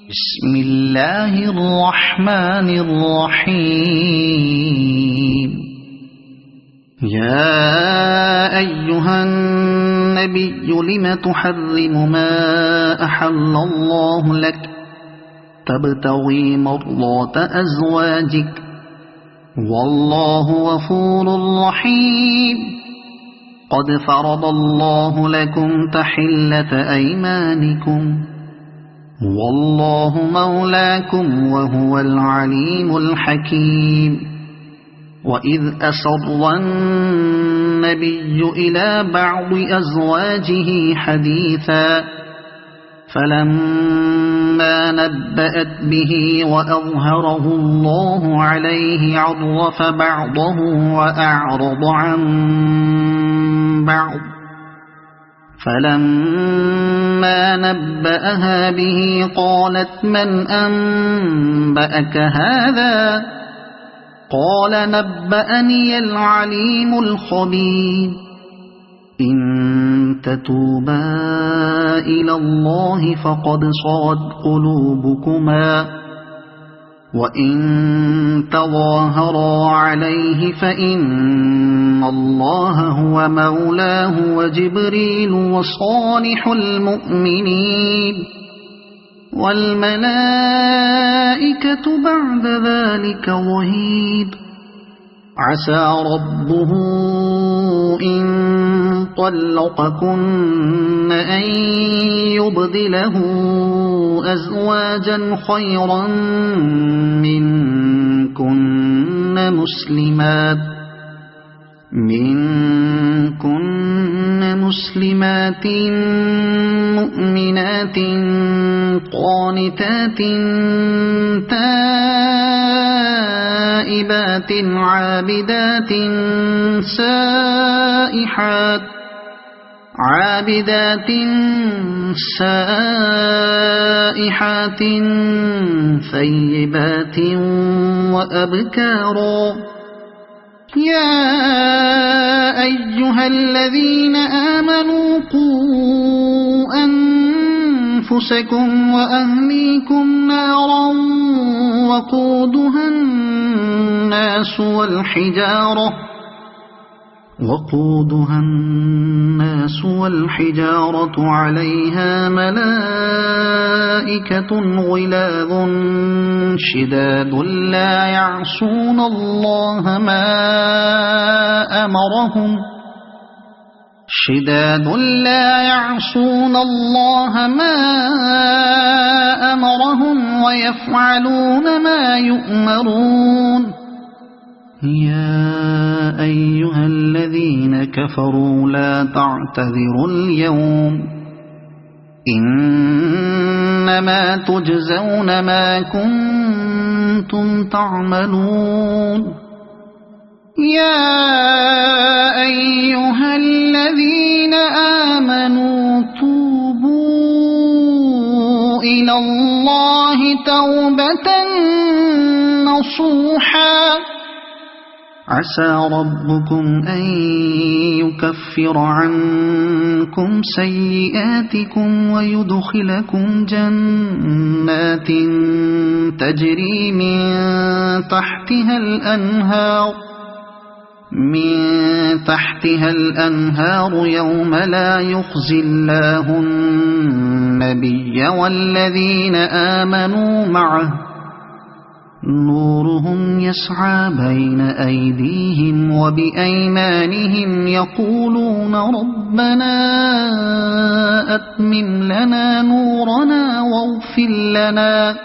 بسم الله الرحمن الرحيم. يا أيها النبي لم تحرم ما أحل الله لك تبتغي مرضات أزواجك والله غفور رحيم. قد فرض الله لكم تحلة أيمانكم والله مولاكم وهو العليم الحكيم. وإذ أسر النبي إلى بعض أزواجه حديثا فلما نبأت به وأظهره الله عليه عرف بعضه وأعرض عن بعض. فلما نبأها به قالت من أنبأك هذا؟ قال نبأني العليم الخبير. إن تتوبا إلى الله فقد صغت قلوبكما وإن تظاهرا عليه فإن الله هو مولاه وجبريل وصالح المؤمنين والملائكة بعد ذلك ظهير. عسى ربه إن طلقكن أن يبدله أزواجا خيرا منكن مسلمات مؤمنات قانتات تائبات عابدات سائحات ثيبات وأبكارا. يا أيها الذين آمنوا قوا أنفسكم وأهليكم نارا وقودها الناس والحجارة عليها ملائكة غلاظ شداد لا يعصون الله ما أمرهم ويفعلون ما يؤمرون. يا أيها الذين كفروا لا تعتذروا اليوم إنما تجزون ما كنتم تعملون. يا أيها الذين آمنوا توبوا إلى الله توبة نصوحا. عسى ربكم أن يكفر عنكم سيئاتكم ويدخلكم جنات تجري من تحتها الأنهار يوم لا يخزي الله النبي والذين آمنوا معه نورهم يسعى بين أيديهم وبأيمانهم يقولون ربنا أتمم لنا نورنا واغفر لنا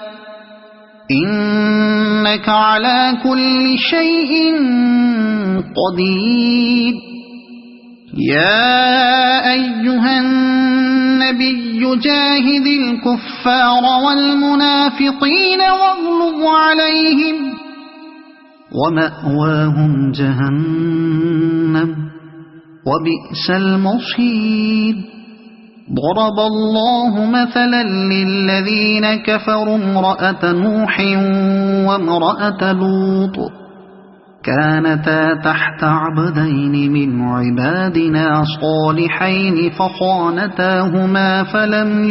إنك على كل شيء قدير. يا أيها النبي جاهد الكفار والمنافقين واغلظ عليهم ومأواهم جهنم وبئس المصير. ضرب الله مثلا للذين كفروا امرأة نوح وامرأة لوط كانتا تحت عبدين من عبادنا صالحين فخانتاهما فلم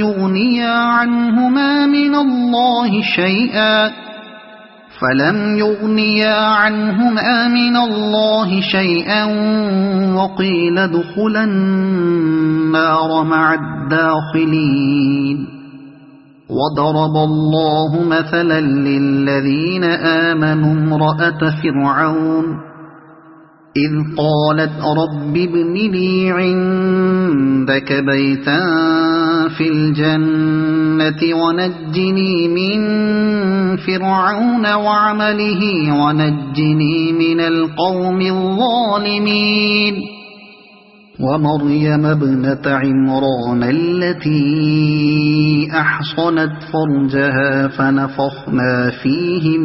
يغنيا عنهما من الله شيئا وقيل ادخلا النار مع الداخلين وضرب الله مثلا للذين آمنوا امرأة فرعون إذ قالت رب ابن لي عندك بيتا في الجنة ونجني من فرعون وعمله ونجني من القوم الظالمين ومريم ابنة عمران التي أحصنت فرجها فنفخنا فيه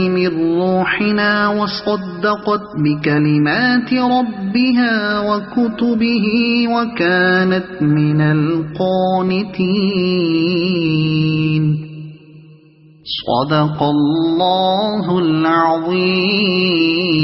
من روحنا وصدقت بكلمات ربها وكتبه وكانت من القانتين صدق الله العظيم.